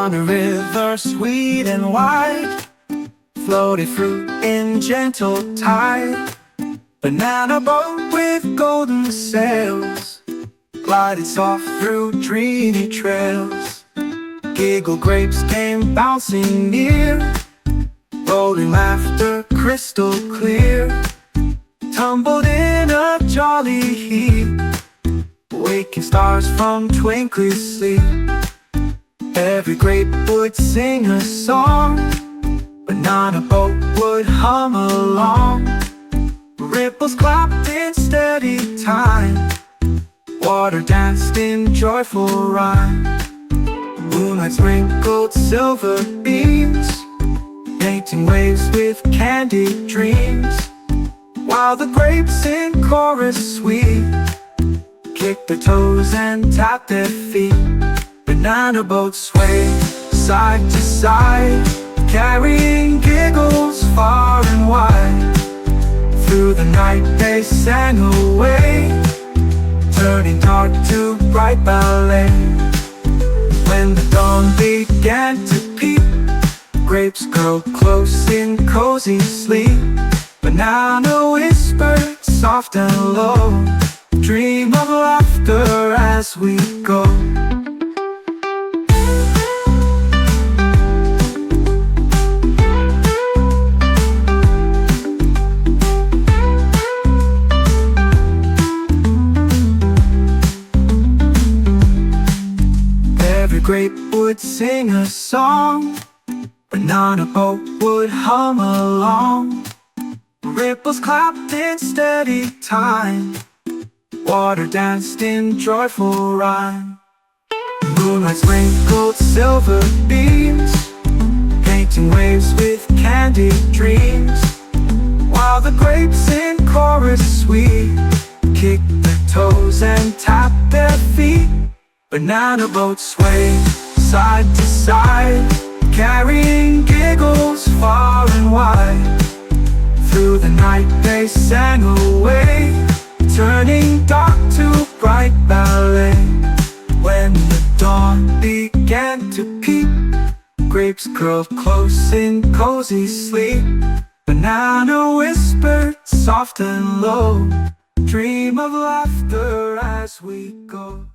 On a river sweet and wide, floated fruit in gentle tide. Banana boat with golden sails, glided soft through dreamy trails. Giggle grapes came bouncing near, rolling laughter crystal clear. Tumbled in a jolly heap, waking stars from twinkling sleep. Every grape would sing a song, banana boat would hum along. Ripples clapped in steady time, water danced in joyful rhyme. Moonlight sprinkled silver beams, painting waves with candied dreams. While the grapes in chorus sweet kicked their toes and tapped their feet. Banana boats sway side to side, carrying giggles far and wide. Through the night they sang away, turning dark to bright ballet. When the dawn began to peep, grapes curled close in cozy sleep. Banana whispered soft and low, dream of laughter as we go. Every grape would sing a song, banana boat would hum along. Ripples clapped in steady time, water danced in joyful rhyme. Moonlight sprinkled silver beams, painting waves with candied dreams. While the grapes in chorus sweet kicked their toes and tapped their feet. Banana boats sway side to side, carrying giggles far and wide. Through the night they sang away, turning dark to bright ballet. When the dawn began to peep, grapes curled close in cozy sleep. Banana whispered soft and low, dream of laughter as we go.